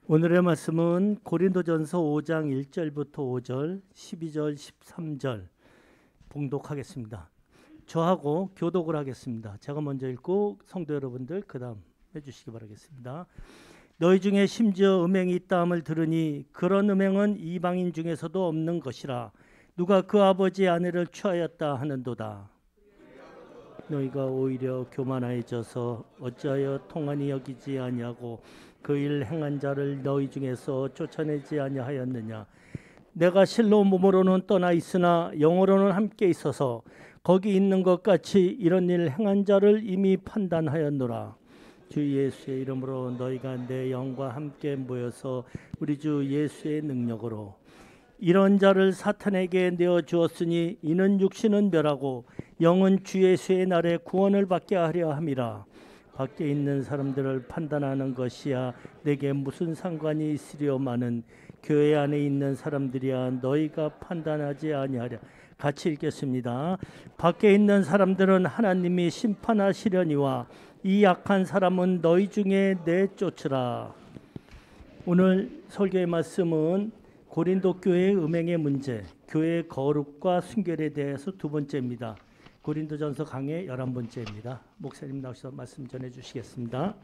오늘의 말씀은 고린도전서 5장 1절부터 5절, 12절, 13절 봉독하겠습니다. 저하고 교독을 하겠습니다. 제가 먼저 읽고 성도 여러분들 그 다음 해주시기 바라겠습니다. 너희 중에 심지어 음행이 있다함을 들으니 그런 음행은 이방인 중에서도 없는 것이라. 누가 그 아버지의 아내를 취하였다 하는도다. 너희가 오히려 교만하여져서 어찌하여 통한이 여기지 아니하고 그 일 행한 자를 너희 중에서 쫓아내지 아니하였느냐. 내가 실로 몸으로는 떠나 있으나 영으로는 함께 있어서 거기 있는 것 같이 이런 일 행한 자를 이미 판단하였노라. 주 예수의 이름으로 너희가 내 영과 함께 모여서 우리 주 예수의 능력으로 이런 자를 사탄에게 내어 주었으니 이는 육신은 멸하고 영은 주 예수의 날에 구원을 받게 하려 함이라. 밖에 있는 사람들을 판단하는 것이야 내게 무슨 상관이 있으려마는 교회 안에 있는 사람들이야 너희가 판단하지 아니하랴. 같이 읽겠습니다. 밖에 있는 사람들은 하나님이 심판하시려니와 이 약한 사람은 너희 중에 내쫓으라. 오늘 설교의 말씀은 고린도 교회의 음행의 문제, 교회의 거룩과 순결에 대해서 두 번째입니다. 고린도전서 강의 11번째입니다. 목사님 나오셔서 말씀 전해 주시겠습니다.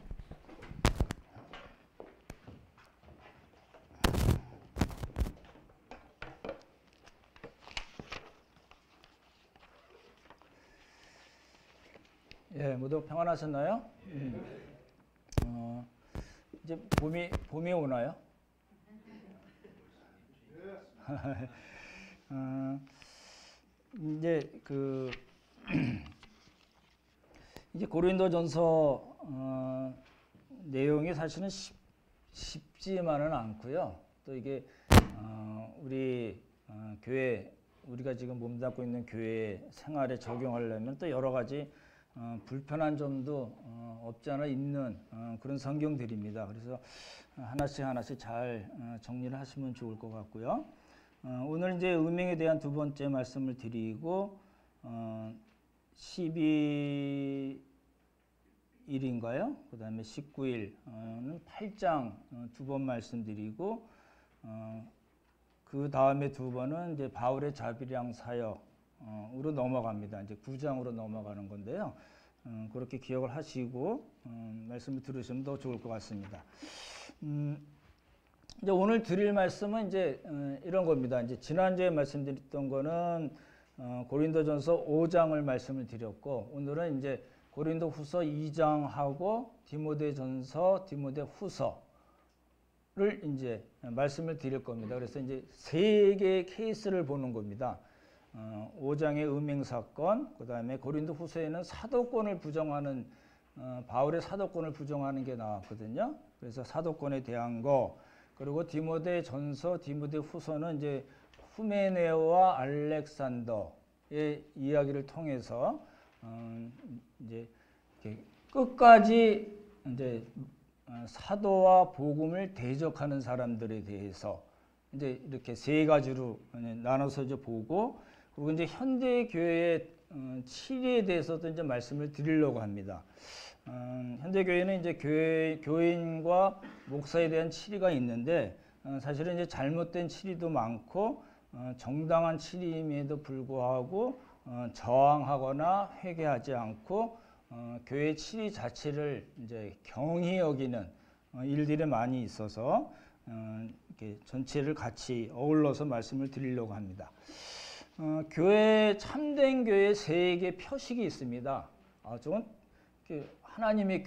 예, 모두 평안하셨나요? 이제 봄이 오나요? 이제 고린도전서 내용이 사실은 쉽지만은 않고요. 또 이게 우리 교회 우리가 지금 몸담고 있는 교회 생활에 적용하려면 또 여러 가지 불편한 점도 없지 않아 있는 그런 성경들입니다. 그래서 하나씩 잘 정리를 하시면 좋을 것 같고요. 오늘 이제 음행에 대한 두 번째 말씀을 드리고 12일인가요? 그 다음에 19일은 8장 두 번 말씀드리고 그 다음에 두 번은 이제 바울의 자비량 사역으로 넘어갑니다. 이제 9장으로 넘어가는 건데요. 그렇게 기억을 하시고 말씀을 들으시면 더 좋을 것 같습니다. 이제 오늘 드릴 말씀은 이제 이런 겁니다. 이제 지난주에 말씀드렸던 거는 고린도전서 5장을 말씀을 드렸고 오늘은 이제 고린도후서 2장하고 디모데전서, 디모데후서를 이제 말씀을 드릴 겁니다. 그래서 이제 세 개의 케이스를 보는 겁니다. 5장의 음행 사건, 그다음에 고린도후서에는 사도권을 부정하는 바울의 사도권을 부정하는 게 나왔거든요. 그래서 사도권에 대한 거, 그리고 디모데전서, 디모데후서는 이제 후메네오와 알렉산더의 이야기를 통해서 이제 끝까지 이제 사도와 복음을 대적하는 사람들에 대해서 이제 이렇게 세 가지로 나눠서 이제 보고, 그리고 이제 현대 교회의 치리에 대해서도 이제 말씀을 드리려고 합니다. 현대 교회는 이제 교인과 목사에 대한 치리가 있는데 사실은 이제 잘못된 치리도 많고 정당한 치리임에도 불구하고 저항하거나 회개하지 않고 교회 치리 자체를 이제 경히 여기는 일들이 많이 있어서 이렇게 전체를 같이 어울러서 말씀을 드리려고 합니다. 교회 참된 교회 세 개 표식이 있습니다. 저건 하나님의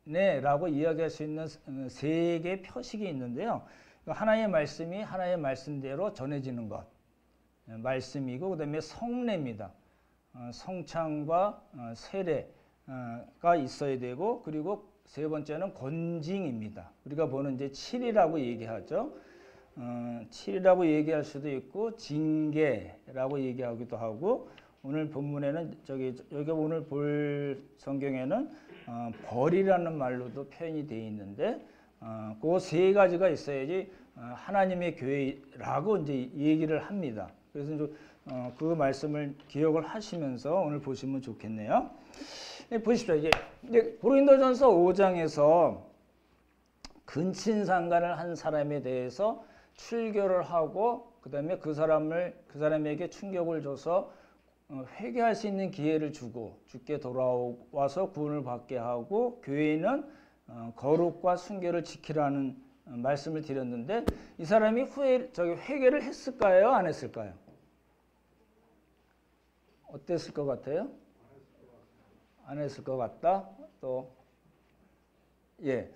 교회네라고 이야기할 수 있는 세 개의 표식이 있는데요. 하나님의 말씀이 하나님의 말씀대로 전해지는 것, 말씀이고, 그 다음에 성례입니다. 성찬과 세례가 있어야 되고, 그리고 세 번째는 권징입니다. 우리가 보는 이제 칠이라고 얘기하죠. 칠이라고 얘기할 수도 있고 징계라고 얘기하기도 하고, 오늘 본문에는 여기 오늘 볼 성경에는 벌이라는 말로도 표현이 되어 있는데 그 세 가지가 있어야지 하나님의 교회라고 이제 얘기를 합니다. 그래서 이제 그 말씀을 기억을 하시면서 오늘 보시면 좋겠네요. 보십시오. 이제 고린도전서 5장에서 근친상간을 한 사람에 대해서 출교를 하고 그다음에 그 사람에게 충격을 줘서 회개할 수 있는 기회를 주고 주께 돌아와서 구원을 받게 하고 교회는 거룩과 순결을 지키라는 말씀을 드렸는데 이 사람이 회개를 했을까요? 안 했을까요? 어땠을 것 같아요? 안 했을 것 같다. 또 예,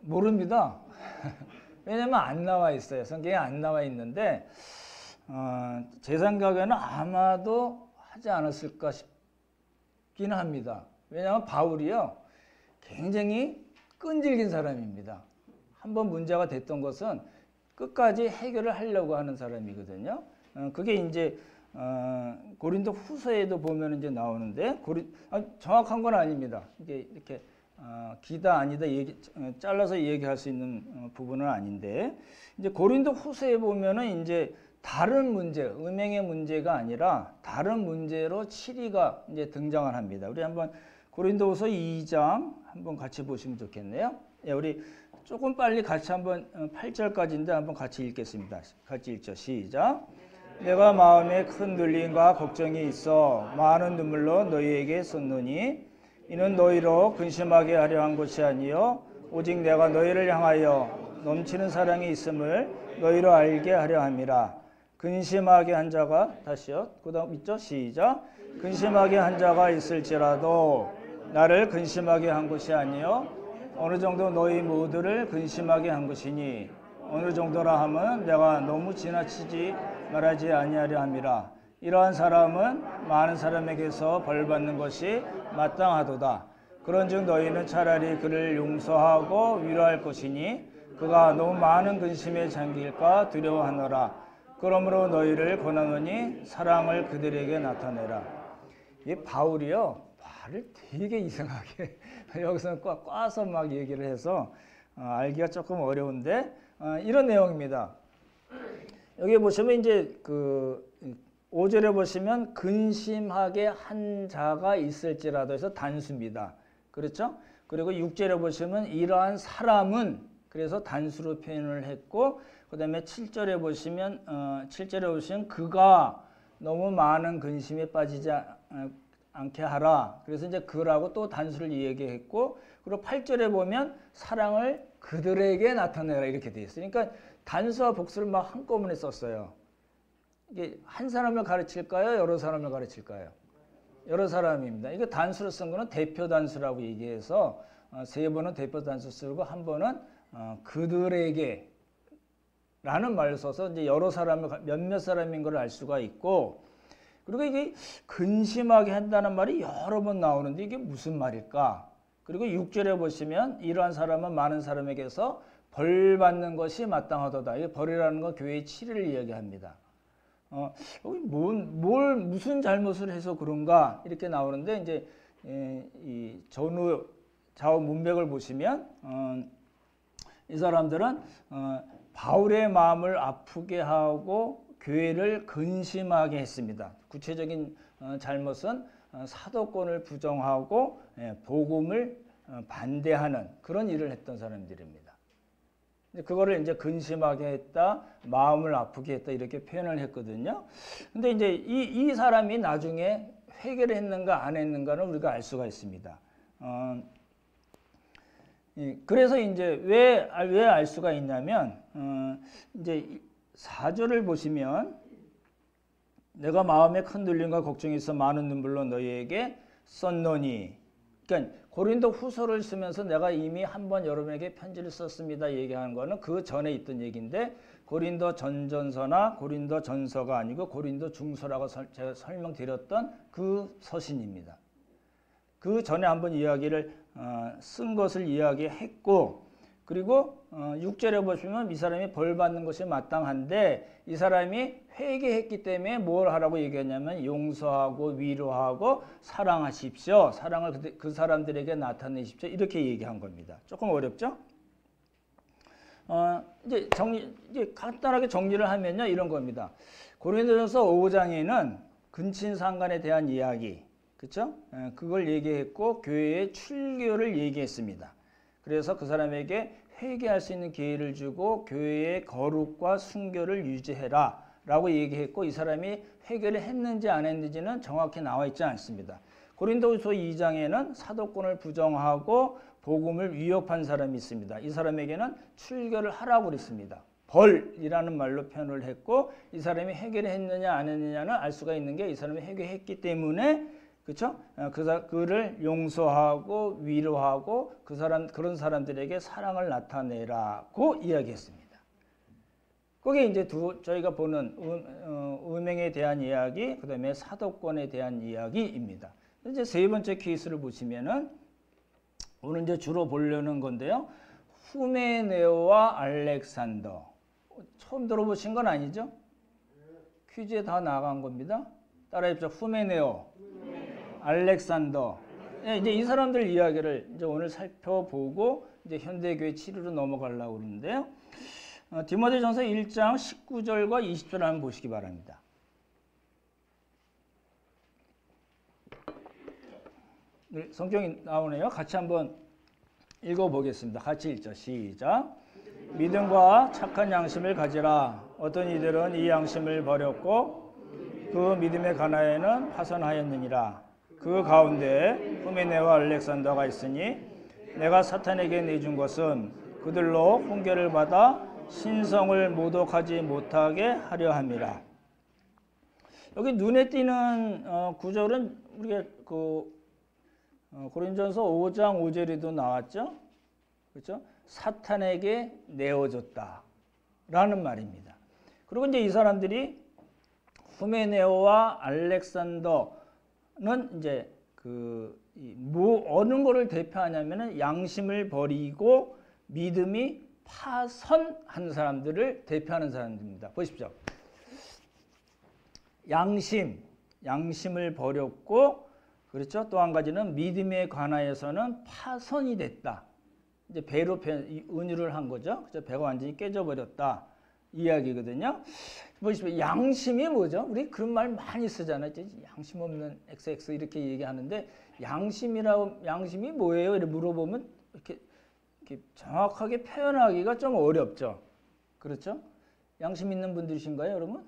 모릅니다. 왜냐면 안 나와 있어요. 성경에 안 나와 있는데 제 생각에는 아마도 하지 않았을까 싶기는 합니다. 왜냐하면 바울이요 굉장히 끈질긴 사람입니다. 한번 문제가 됐던 것은 끝까지 해결을 하려고 하는 사람이거든요. 그게 이제 고린도 후서에도 보면 이제 나오는데 정확한 건 아닙니다. 이게 이렇게 기다 아니다 잘라서 얘기할 수 있는 부분은 아닌데 이제 고린도 후서에 보면은 이제 다른 문제, 음행의 문제가 아니라 다른 문제로 치리가 이제 등장을 합니다. 우리 한번 고린도후서 2장 한번 같이 보시면 좋겠네요. 예, 우리 조금 빨리 같이 한번 8절까지인데 한번 같이 읽겠습니다. 같이 읽죠. 시작. 내가 마음에 큰 눌림과 걱정이 있어 많은 눈물로 너희에게 쏟노니 이는 너희로 근심하게 하려 한 것이 아니요 오직 내가 너희를 향하여 넘치는 사랑이 있음을 너희로 알게 하려 함이라. 근심하게 한 자가 다시요. 그다음 있죠. 시작. 근심하게 한 자가 있을지라도 나를 근심하게 한 것이 아니요 어느 정도 너희 모두를 근심하게 한 것이니 어느 정도라 함은 내가 너무 지나치지 말하지 아니하려 함이라. 이러한 사람은 많은 사람에게서 벌받는 것이 마땅하도다. 그런즉 너희는 차라리 그를 용서하고 위로할 것이니 그가 너무 많은 근심에 잠길까 두려워하노라. 그러므로 너희를 권하노니 사랑을 그들에게 나타내라. 이 바울이요 말을 되게 이상하게 여기서는 꽈서 막 얘기를 해서 알기가 조금 어려운데 이런 내용입니다. 여기 보시면 이제 그 5절에 보시면 근심하게 한 자가 있을지라도 해서 단수입니다. 그렇죠? 그리고 6절에 보시면 이러한 사람은 그래서 단수로 표현을 했고 그 다음에 7절에 보시면 그가 너무 많은 근심에 빠지지 않게 하라. 그래서 이제 그라고 또 단수를 얘기했고 그리고 8절에 보면 사랑을 그들에게 나타내라 이렇게 되어 있어요. 그러니까 단수와 복수를 막 한꺼번에 썼어요. 이게 한 사람을 가르칠까요? 여러 사람을 가르칠까요? 여러 사람입니다. 이거 단수로 쓴 거는 대표 단수라고 얘기해서 세 번은 대표 단수 쓰고 한 번은 그들에게 라는 말을 써서 이제 여러 사람을 몇몇 사람인 걸 알 수가 있고 그리고 이게 근심하게 한다는 말이 여러 번 나오는데 이게 무슨 말일까? 그리고 6절에 보시면 이러한 사람은 많은 사람에게서 벌 받는 것이 마땅하도다. 이 벌이라는 건 교회의 치리를 이야기합니다. 무슨 잘못을 해서 그런가 이렇게 나오는데 이제 이 전후 좌우 문맥을 보시면 이 사람들은 바울의 마음을 아프게 하고 교회를 근심하게 했습니다. 구체적인 잘못은 사도권을 부정하고 복음을 반대하는 그런 일을 했던 사람들입니다. 그거를 이제 근심하게 했다, 마음을 아프게 했다 이렇게 표현을 했거든요. 근데 이제 이 사람이 나중에 회개를 했는가 안 했는가는 우리가 알 수가 있습니다. 그래서 이제 왜 알 수가 있냐면 이제 4절을 보시면 내가 마음에 큰 눌림과 걱정이 있어 많은 눈물로 너희에게 썼노니 그러니까 고린도 후서를 쓰면서 내가 이미 한번 여러분에게 편지를 썼습니다 얘기하는 거는 그 전에 있던 얘기인데 고린도 전전서나 고린도 전서가 아니고 고린도 중서라고 제가 설명드렸던 그 서신입니다. 그 전에 한번 이야기를 쓴 것을 이야기했고 그리고 6절에 보시면 이 사람이 벌 받는 것이 마땅한데 이 사람이 회개했기 때문에 뭘 하라고 얘기했냐면 용서하고 위로하고 사랑하십시오. 사랑을 그 사람들에게 나타내십시오. 이렇게 얘기한 겁니다. 조금 어렵죠? 이제 간단하게 정리를 하면요. 이런 겁니다. 고린도전서 5장에는 근친상간에 대한 이야기 그렇죠? 그걸 얘기했고 교회의 출교를 얘기했습니다. 그래서 그 사람에게 회개할 수 있는 기회를 주고 교회의 거룩과 순교를 유지해라 라고 얘기했고, 이 사람이 회개를 했는지 안 했는지는 정확히 나와 있지 않습니다. 고린도후서 2장에는 사도권을 부정하고 복음을 위협한 사람이 있습니다. 이 사람에게는 출교를 하라고 그랬습니다. 벌이라는 말로 표현을 했고, 이 사람이 회개를 했느냐 안 했느냐는 알 수가 있는 게 이 사람이 회개했기 때문에, 그렇죠? 그를 용서하고 위로하고 그런 사람들에게 사랑을 나타내라고 이야기했습니다. 그게 이제 저희가 보는 음행에 대한 이야기, 그다음에 사도권에 대한 이야기입니다. 이제 세 번째 케이스를 보시면은 오늘 이제 주로 보려는 건데요. 후메네오와 알렉산더. 처음 들어보신 건 아니죠? 퀴즈에 다 나간 겁니다. 따라해보죠. 후메네오, 알렉산더. 네, 이제 이 사람들 이야기를 이제 오늘 살펴보고 이제 현대교회 치료로 넘어가려고 그러는데요. 디모데전서 1장 19절과 20절 한번 보시기 바랍니다. 네, 성경이 나오네요. 같이 한번 읽어보겠습니다. 같이 읽죠. 시작. 믿음과 착한 양심을 가지라. 어떤 이들은 이 양심을 버렸고 그 믿음의 가나에는 파선하였느니라. 그 가운데 후메네와 알렉산더가 있으니 내가 사탄에게 내준 것은 그들로 훈계를 받아 신성을 모독하지 못하게 하려 함이라. 여기 눈에 띄는 구절은 우리가 고린도전서 5장 5절에도 나왔죠. 그렇죠? 사탄에게 내어줬다라는 말입니다. 그리고 이제 이 사람들이 후메네오와 알렉산더는 이제 어느 거를 대표하냐면은 양심을 버리고 믿음이 파선한 사람들을 대표하는 사람들입니다. 보십시오. 양심을 버렸고, 그렇죠? 또 한 가지는 믿음에 관하여서는 파선이 됐다. 이제 배로 은유를 한 거죠. 그래서 배가 완전히 깨져버렸다 이야기거든요. 보시면 양심이 뭐죠? 우리 그런 말 많이 쓰잖아요. 양심 없는 XX 이렇게 얘기하는데 양심이 뭐예요? 이렇게 물어보면 이렇게 정확하게 표현하기가 좀 어렵죠. 그렇죠? 양심 있는 분들이신가요, 여러분?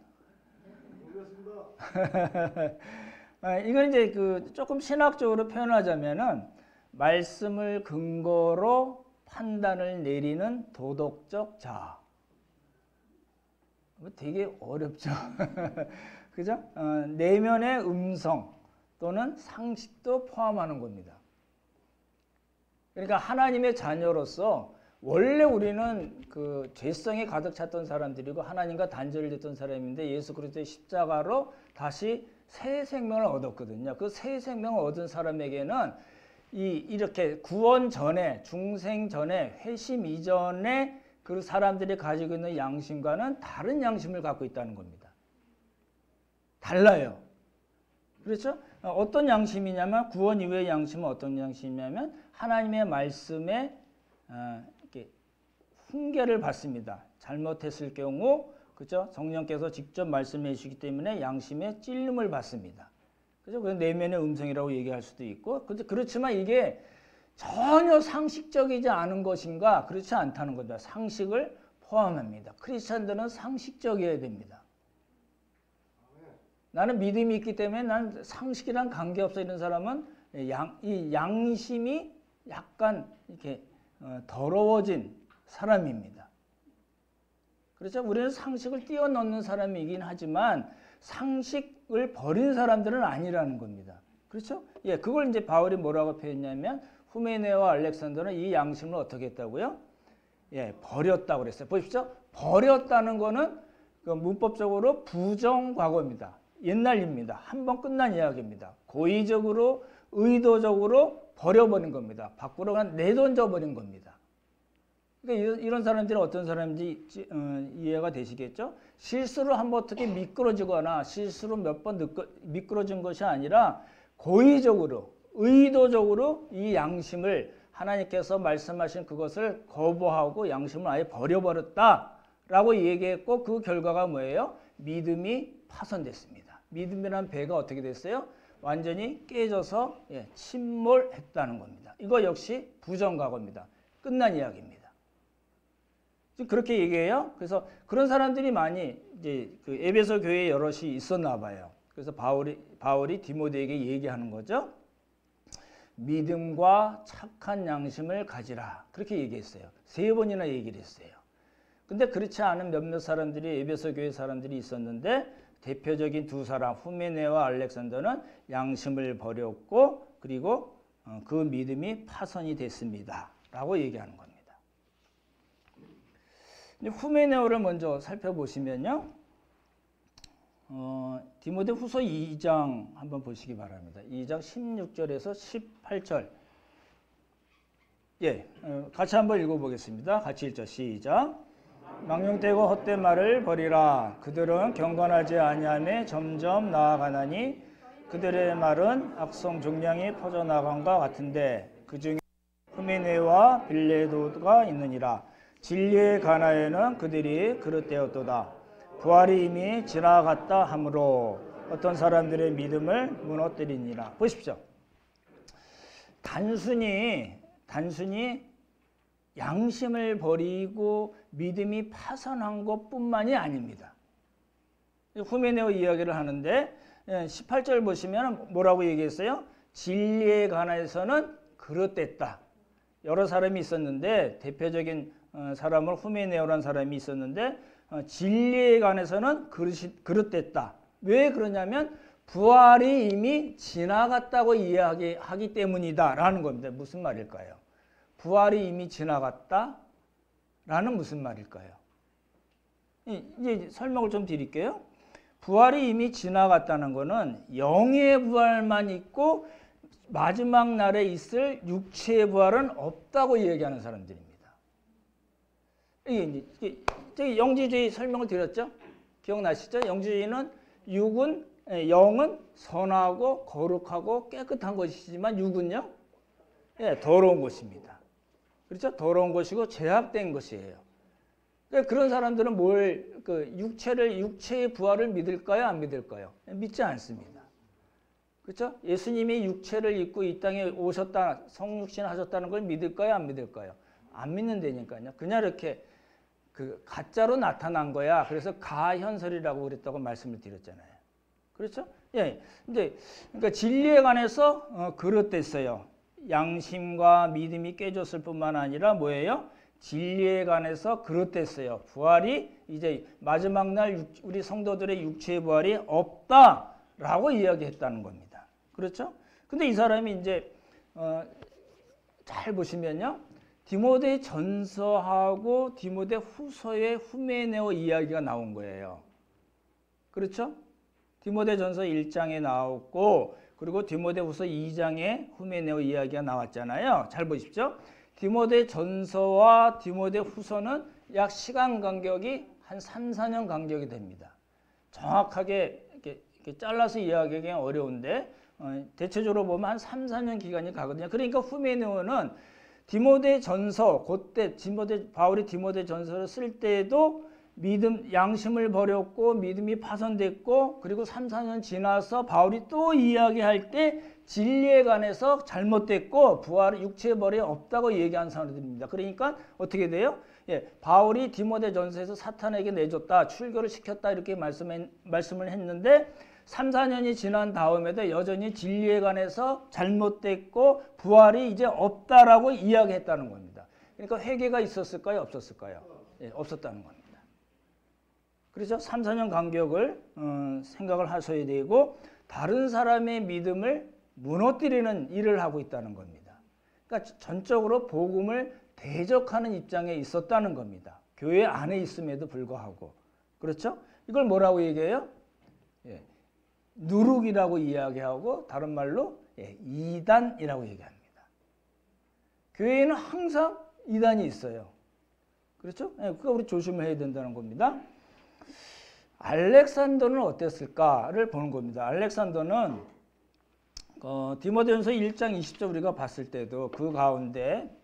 모르겠습니다. 이건 이제 조금 신학적으로 표현하자면은 말씀을 근거로 판단을 내리는 도덕적 자아. 되게 어렵죠. 그죠? 내면의 음성 또는 상식도 포함하는 겁니다. 그러니까 하나님의 자녀로서 원래 우리는 죄성이 가득 찼던 사람들이고 하나님과 단절이 됐던 사람인데 예수 그리스도의 십자가로 다시 새 생명을 얻었거든요. 그 새 생명을 얻은 사람에게는 이렇게 구원 전에, 중생 전에, 회심 이전에 그 사람들이 가지고 있는 양심과는 다른 양심을 갖고 있다는 겁니다. 달라요. 그렇죠? 어떤 양심이냐면, 구원 이후의 양심은 어떤 양심이냐면 하나님의 말씀에 이렇게 훈계를 받습니다. 잘못했을 경우, 그렇죠? 성령께서 직접 말씀해 주시기 때문에 양심의 찔림을 받습니다. 그죠? 그 내면의 음성이라고 얘기할 수도 있고, 그렇지만 이게 전혀 상식적이지 않은 것인가? 그렇지 않다는 겁니다. 상식을 포함합니다. 크리스찬들은 상식적이어야 됩니다. 나는 믿음이 있기 때문에 난 상식이랑 관계없어 이런 사람은 이 양심이 약간 이렇게 더러워진 사람입니다. 그렇죠? 우리는 상식을 뛰어넘는 사람이긴 하지만 상식을 버린 사람들은 아니라는 겁니다. 그렇죠? 예, 그걸 이제 바울이 뭐라고 표현했냐면 후메네와 알렉산더는 이 양심을 어떻게 했다고요? 예, 버렸다고 그랬어요. 보십시오. 버렸다는 거는 문법적으로 부정과거입니다. 옛날입니다. 한번 끝난 이야기입니다. 고의적으로, 의도적으로 버려버린 겁니다. 밖으로 그냥 내던져 버린 겁니다. 그러니까 이런 사람들은 어떤 사람인지 이해가 되시겠죠? 실수로 한번 어떻게 미끄러지거나 실수로 몇 번 미끄러진 것이 아니라 고의적으로, 의도적으로 이 양심을 하나님께서 말씀하신 그것을 거부하고 양심을 아예 버려버렸다라고 얘기했고, 그 결과가 뭐예요? 믿음이 파손됐습니다. 믿음이란 배가 어떻게 됐어요? 완전히 깨져서 침몰했다는 겁니다. 이거 역시 부정과거입니다. 끝난 이야기입니다. 지금 그렇게 얘기해요. 그래서 그런 사람들이 많이 이제 그 에베소 교회에 여럿이 있었나 봐요. 그래서 바울이 디모데에게 얘기하는 거죠. 믿음과 착한 양심을 가지라. 그렇게 얘기했어요. 3번이나 얘기를 했어요. 근데 그렇지 않은 몇몇 사람들이 에베소 교회 사람들이 있었는데 대표적인 두 사람 후메네와 알렉산더는 양심을 버렸고 그리고 그 믿음이 파손이 됐습니다. 라고 얘기하는 겁니다. 후메네오를 먼저 살펴보시면요. 디모데 후서 2장 한번 보시기 바랍니다. 2장 16절에서 18절. 예, 같이 한번 읽어보겠습니다. 같이 읽죠. 시작. 망령되고 헛된 말을 버리라. 그들은 경건하지 아니하며 점점 나아가나니 그들의 말은 악성 종량이 퍼져나간과 같은데 그중에 후메네와 빌레도가 있느니라. 진리의 가나에는 그들이 그릇되었도다. 부활이 이미 지나갔다 하므로 어떤 사람들의 믿음을 무너뜨리니라. 보십시오. 단순히 양심을 버리고 믿음이 파산한 것뿐만이 아닙니다. 후메네오 이야기를 하는데 18절 보시면 뭐라고 얘기했어요? 진리에 관해서는 그릇됐다. 여러 사람이 있었는데 대표적인 사람을 후메네오라는 사람이 있었는데 진리에 관해서는 그릇됐다. 왜 그러냐면 부활이 이미 지나갔다고 이야기하기 때문이다 라는 겁니다. 무슨 말일까요? 부활이 이미 지나갔다? 라는 무슨 말일까요? 이제 설명을 좀 드릴게요. 부활이 이미 지나갔다는 것은 영의 부활만 있고 마지막 날에 있을 육체의 부활은 없다고 얘기하는 사람들입니다. 이게 영지주의 설명을 드렸죠? 기억나시죠? 영지주의는 영은 선하고 거룩하고 깨끗한 것이지만 육은요? 예, 더러운 것입니다. 그렇죠? 더러운 것이고 죄악된 것이에요. 그러니까 그런 사람들은 육체의 부활을 믿을까요? 안 믿을까요? 믿지 않습니다. 그렇죠? 예수님이 육체를 입고 이 땅에 오셨다, 성육신 하셨다는 걸 믿을까요? 안 믿을까요? 안 믿는다니까요. 그냥 이렇게 가짜로 나타난 거야. 그래서 가현설이라고 그랬다고 말씀을 드렸잖아요. 그렇죠? 예. 그러니까 진리에 관해서 그릇됐어요. 양심과 믿음이 깨졌을 뿐만 아니라 뭐예요? 진리에 관해서 그릇됐어요. 부활이 이제 마지막 날 우리 성도들의 육체의 부활이 없다라고 이야기했다는 겁니다. 그렇죠? 근데 이 사람이 이제 잘 보시면요. 디모데 전서하고 디모데 후서의 후메네오 이야기가 나온 거예요. 그렇죠? 디모데 전서 1장에 나왔고 그리고 디모데 후서 2장에 후메네오 이야기가 나왔잖아요. 잘 보십시오. 디모데 전서와 디모데 후서는 약 시간 간격이 한 3, 4년 간격이 됩니다. 정확하게 이렇게 잘라서 이야기하기 어려운데 대체적으로 보면 한 3, 4년 기간이 가거든요. 그러니까 후메네오는 디모데 전서, 그때 바울이 디모데 전서를 쓸 때에도 양심을 버렸고 믿음이 파손됐고 그리고 3, 4년 지나서 바울이 또 이야기할 때 진리에 관해서 잘못됐고 부활 육체의 벌이 없다고 얘기한 사람들입니다. 그러니까 어떻게 돼요? 예, 바울이 디모데 전서에서 사탄에게 내줬다, 출교를 시켰다 이렇게 말씀을 했는데 3, 4년이 지난 다음에도 여전히 진리에 관해서 잘못됐고 부활이 이제 없다라고 이야기했다는 겁니다. 그러니까 회개가 있었을까요? 없었을까요? 예, 없었다는 겁니다. 그렇죠? 3, 4년 간격을 생각을 하셔야 되고 다른 사람의 믿음을 무너뜨리는 일을 하고 있다는 겁니다. 그러니까 전적으로 복음을 대적하는 입장에 있었다는 겁니다. 교회 안에 있음에도 불구하고. 그렇죠? 이걸 뭐라고 얘기해요? 예, 누룩이라고 이야기하고 다른 말로 이단이라고 얘기합니다. 교회에는 항상 이단이 있어요. 그렇죠? 그거 우리 조심해야 된다는 겁니다. 알렉산더는 어땠을까를 보는 겁니다. 알렉산더는 디모데전서 1장 20절 우리가 봤을 때도 그 가운데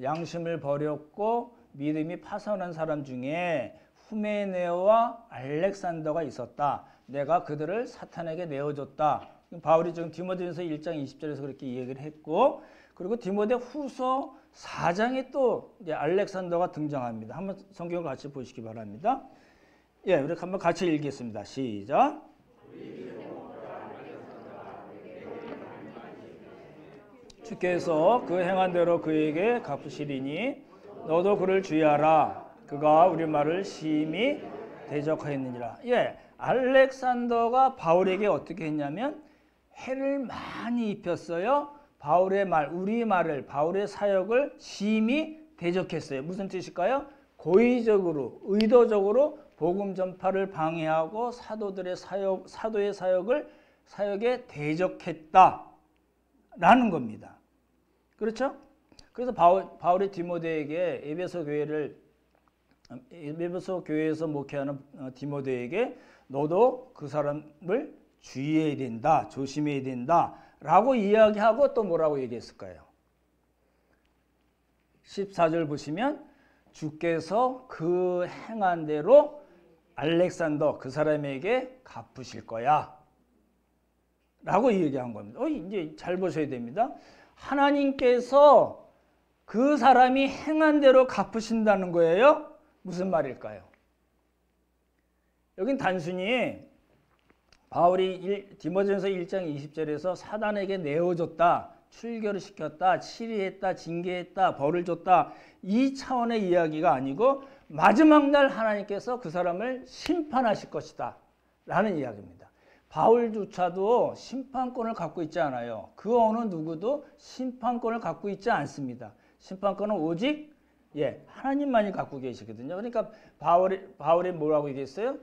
양심을 버렸고 믿음이 파손한 사람 중에 후메네오와 알렉산더가 있었다. 내가 그들을 사탄에게 내어줬다. 바울이 지금 디모데전서 1장 20절에서 그렇게 얘기를 했고 그리고 디모데 후서 4장에 또 이제 알렉산더가 등장합니다. 한번 성경을 같이 보시기 바랍니다. 예, 우리 한번 같이 읽겠습니다. 시작. 주께서 그 행한 대로 그에게 갚으시리니 너도 그를 주의하라. 그가 우리 말을 심히 대적하였느니라. 예, 알렉산더가 바울에게 어떻게 했냐면 해를 많이 입혔어요. 바울의 말, 우리 말을, 바울의 사역을 심히 대적했어요. 무슨 뜻일까요? 고의적으로, 의도적으로 복음 전파를 방해하고 사도들의 사도의 사역에 대적했다라는 겁니다. 그렇죠? 그래서 바울이 디모데에게 에베소 교회에서 목회하는 디모데에게 너도 그 사람을 주의해야 된다, 조심해야 된다라고 이야기하고 또 뭐라고 얘기했을까요? 14절 보시면 주께서 그 행한 대로 알렉산더 그 사람에게 갚으실 거야 라고 얘기한 겁니다. 이제 잘 보셔야 됩니다. 하나님께서 그 사람이 행한 대로 갚으신다는 거예요. 무슨 말일까요? 여긴 단순히 바울이 디모데전서 1장 20절에서 사단에게 내어줬다, 출교를 시켰다, 치리했다, 징계했다, 벌을 줬다 이 차원의 이야기가 아니고 마지막 날 하나님께서 그 사람을 심판하실 것이다 라는 이야기입니다. 바울조차도 심판권을 갖고 있지 않아요. 그 어느 누구도 심판권을 갖고 있지 않습니다. 심판권은 오직 하나님만이 갖고 계시거든요. 그러니까 바울이 뭐라고 얘기했어요?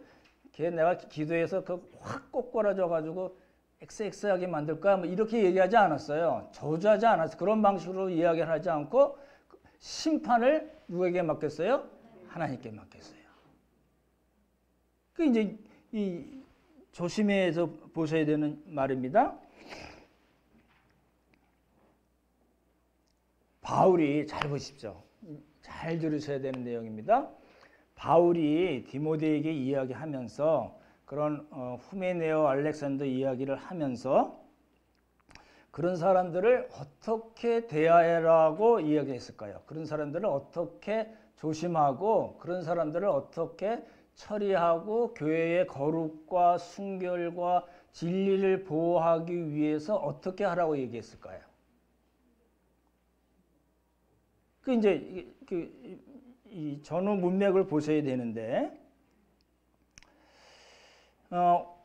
걔 내가 기도해서 확 꼬꾸라져가지고 엑스엑스하게 만들까? 뭐 이렇게 얘기하지 않았어요. 저주하지 않았어요. 그런 방식으로 이야기를 하지 않고 심판을 누구에게 맡겼어요? 하나님께 맡겼어요. 그 이제 조심해서 보셔야 되는 말입니다. 바울이 잘 보십시오. 잘 들으셔야 되는 내용입니다. 바울이 디모데에게 이야기하면서 그런 후메네오 알렉산더 이야기를 하면서 그런 사람들을 어떻게 대하라고 이야기했을까요? 그런 사람들을 어떻게 조심하고 그런 사람들을 어떻게 처리하고 교회의 거룩과 순결과 진리를 보호하기 위해서 어떻게 하라고 얘기했을까요? 이 전후 문맥을 보셔야 되는데,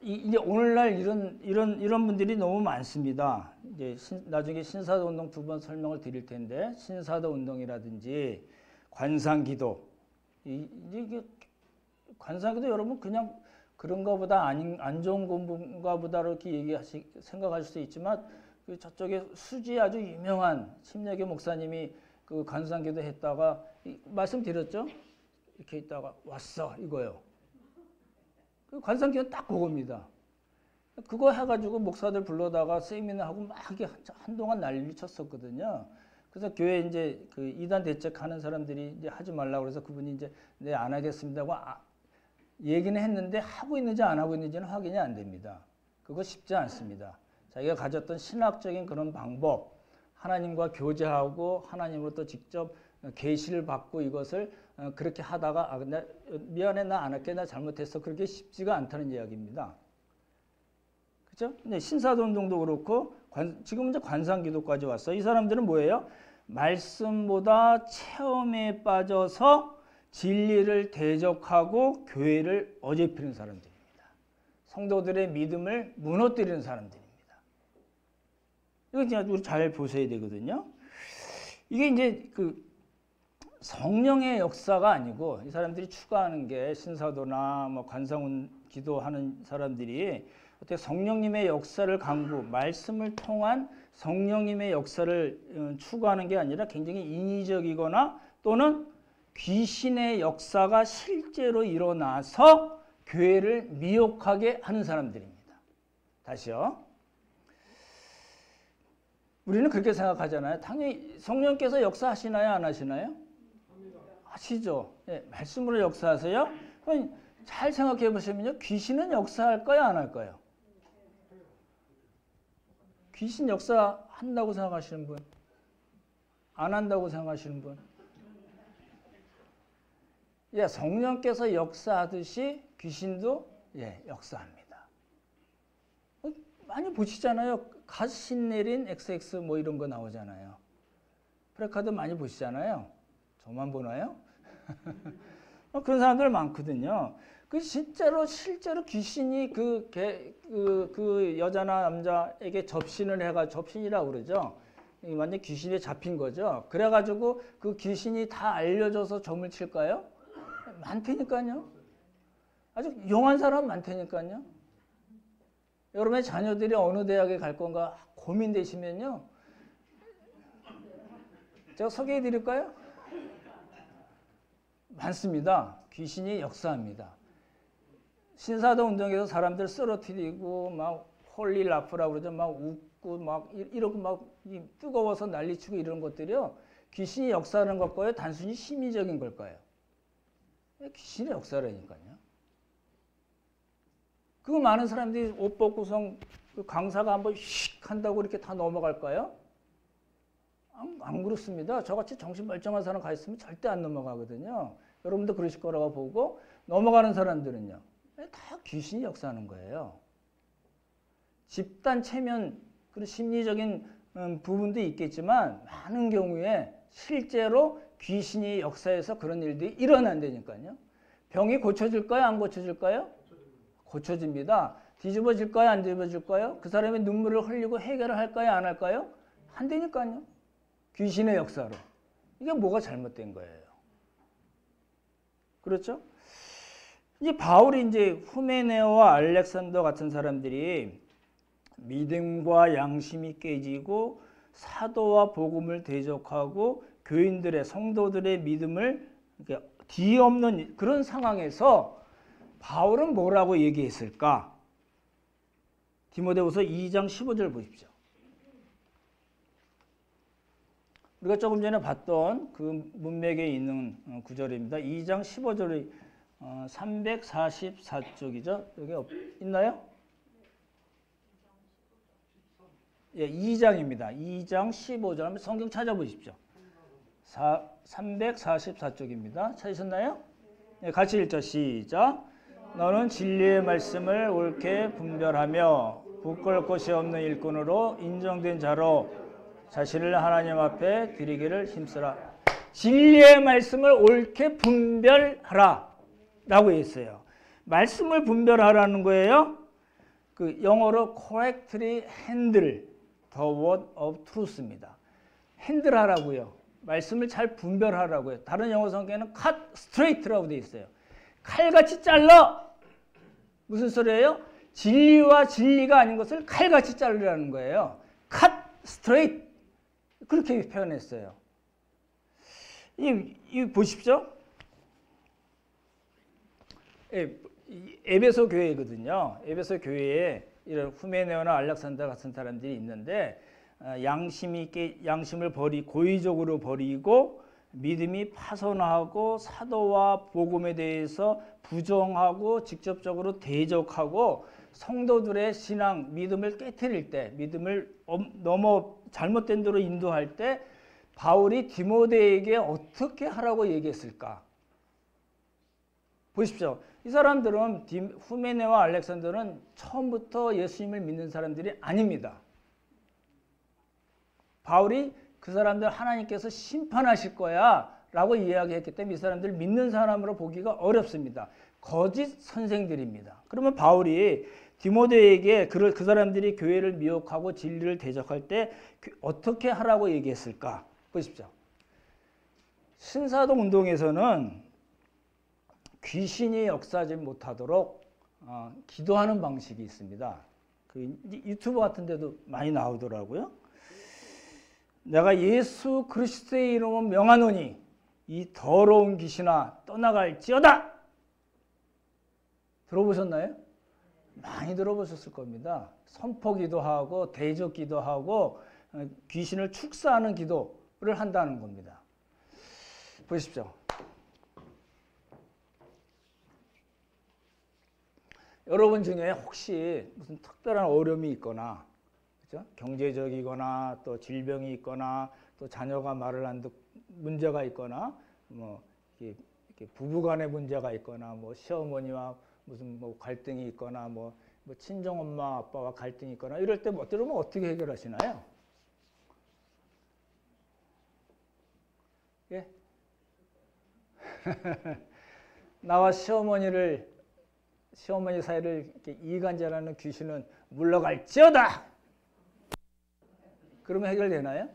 이제 오늘날 이런 분들이 너무 많습니다. 이제 나중에 신사도 운동 2번 설명을 드릴 텐데, 신사도 운동이라든지 관상기도, 관상기도 여러분 그냥 그런가 보다 안 좋은 건가 보다 이렇게 생각하실 수 있지만, 저쪽에 수지 아주 유명한 침례교 목사님이 그 관상기도 했다가 말씀드렸죠? 이렇게 있다가 왔어 이거요. 그 관상기도 딱 그겁니다. 그거 해가지고 목사들 불러다가 세미나하고 막 한동안 난리 쳤었거든요. 그래서 교회 이제 그 이단 대책하는 사람들이 이제 하지 말라고 그래서 그분이 이제 네 안 하겠습니다고 얘기는 했는데 하고 있는지 안 하고 있는지는 확인이 안 됩니다. 그거 쉽지 않습니다. 자기가 가졌던 신학적인 그런 방법, 하나님과 교제하고 하나님으로부터 직접 계시를 받고 이것을 그렇게 하다가 미안해 나 안 할게 나 잘못했어 그렇게 쉽지가 않다는 이야기입니다. 그렇죠? 네, 신사도 운동도 그렇고 지금 이제 관상기도까지 왔어요. 이 사람들은 뭐예요? 말씀보다 체험에 빠져서 진리를 대적하고 교회를 어지럽히는 사람들입니다. 성도들의 믿음을 무너뜨리는 사람들입니다. 이거 그냥 우리 잘 보셔야 되거든요. 이게 이제 그 성령의 역사가 아니고 이 사람들이 추구하는 게 신사도나 뭐 관상 기도하는 사람들이 어떻게 성령님의 역사를 강구, 말씀을 통한 성령님의 역사를 추구하는 게 아니라 굉장히 인위적이거나 또는 귀신의 역사가 실제로 일어나서 교회를 미혹하게 하는 사람들입니다. 다시요. 우리는 그렇게 생각하잖아요. 당연히 성령께서 역사하시나요? 안 하시나요? 하시죠. 네, 말씀으로 역사하세요. 그럼 잘 생각해 보시면요. 귀신은 역사할까요? 안 할까요? 귀신 역사한다고 생각하시는 분? 안 한다고 생각하시는 분? 예, 성령께서 역사하듯이 귀신도 예, 역사합니다. 많이 보시잖아요. 갓신 내린 XX 뭐 이런 거 나오잖아요. 프레카드 많이 보시잖아요. 저만 보나요? 그런 사람들 많거든요. 그 실제로 귀신이 그 여자나 남자에게 접신을 접신이라고 그러죠. 완전 귀신에 잡힌 거죠. 그래가지고 그 귀신이 다 알려줘서 점을 칠까요? 많다니까요. 아주 용한 사람 많다니까요. 여러분의 자녀들이 어느 대학에 갈 건가 고민되시면요. 제가 소개해 드릴까요? 많습니다. 귀신이 역사합니다. 신사동 운동에서 사람들 쓰러뜨리고 막 홀리 라프라고 그러죠. 막 웃고 막 이러고 막 뜨거워서 난리치고 이런 것들이요. 귀신이 역사하는 걸까요? 단순히 심리적인 걸까요? 귀신의 역사라니까요. 그 많은 사람들이 옷 벗고서 그 강사가 한번 휙 한다고 이렇게 다 넘어갈까요? 안 그렇습니다. 저같이 정신 멀쩡한 사람 가 있으면 절대 안 넘어가거든요. 여러분도 그러실 거라고 보고 넘어가는 사람들은요. 다 귀신이 역사하는 거예요. 집단 체면 그런 심리적인 부분도 있겠지만 많은 경우에 실제로 귀신이 역사해서 그런 일들이 일어난다니까요. 병이 고쳐질까요? 안 고쳐질까요? 고쳐집니다. 뒤집어질까요? 안 뒤집어질까요? 그 사람의 눈물을 흘리고 해결을 할까요? 안 할까요? 한다니까요. 귀신의 역사로. 이게 뭐가 잘못된 거예요? 그렇죠? 이제 바울이 이제 후메네오와 알렉산더 같은 사람들이 믿음과 양심이 깨지고 사도와 복음을 대적하고 교인들의 성도들의 믿음을 뒤엎는 그런 상황에서 바울은 뭐라고 얘기했을까? 디모데후서 2장 15절 보십시오. 우리가 조금 전에 봤던 그 문맥에 있는 구절입니다. 2장 15절이 344쪽이죠. 여기 있나요? 예, 2장입니다. 2장 15절 한번 성경 찾아보십시오. 344쪽입니다. 찾으셨나요? 네, 같이 읽죠. 시작. 너는 진리의 말씀을 옳게 분별하며 부끄러울 것이 없는 일꾼으로 인정된 자로 자신을 하나님 앞에 드리기를 힘쓰라. 진리의 말씀을 옳게 분별하라 라고 했어요. 말씀을 분별하라는 거예요. 그 영어로 correctly handle the word of truth입니다. 핸들하라고요. 말씀을 잘 분별하라고요. 다른 영어 성경에는 cut straight라고 되어 있어요. 칼같이 잘라. 무슨 소리예요? 진리와 진리가 아닌 것을 칼같이 자르라는 거예요. cut straight. 그렇게 표현했어요. 이 보십시오. 에베소 교회거든요. 에베소 교회에 이런 후메네오나 알렉산더 같은 사람들이 있는데 양심을 고의적으로 버리고 믿음이 파손하고 사도와 복음에 대해서 부정하고 직접적으로 대적하고 성도들의 신앙, 믿음을 깨트릴 때, 믿음을 너무 잘못된 대로 인도할 때 바울이 디모데에게 어떻게 하라고 얘기했을까? 보십시오. 이 사람들은 후메네와 알렉산더는 처음부터 예수님을 믿는 사람들이 아닙니다. 바울이 그 사람들 하나님께서 심판하실 거야 라고 이야기했기 때문에 이 사람들 믿는 사람으로 보기가 어렵습니다. 거짓 선생들입니다. 그러면 바울이 디모데에게 그 사람들이 교회를 미혹하고 진리를 대적할 때 어떻게 하라고 얘기했을까? 보십시오. 신사동 운동에서는 귀신이 역사하지 못하도록 기도하는 방식이 있습니다. 그 유튜브 같은 데도 많이 나오더라고요. 내가 예수 그리스도의 이름으로 명하노니 이 더러운 귀신아 떠나갈지어다. 들어보셨나요? 많이 들어보셨을 겁니다. 선포기도 하고 대적기도 하고 귀신을 축사하는 기도를 한다는 겁니다. 보십시오. 여러분 중에 혹시 무슨 특별한 어려움이 있거나 그렇죠? 경제적이거나 또 질병이 있거나 또 자녀가 말을 안 듣고 문제가 있거나 뭐 이렇게 부부간의 문제가 있거나 뭐 시어머니와 무슨 뭐 갈등이 있거나 뭐 친정 엄마 아빠와 갈등이 있거나 이럴 때 이러면 어떻게 해결하시나요? 예? 나와 시어머니 사이를 이렇게 이간질하는 귀신은 물러갈지어다. 그러면 해결되나요?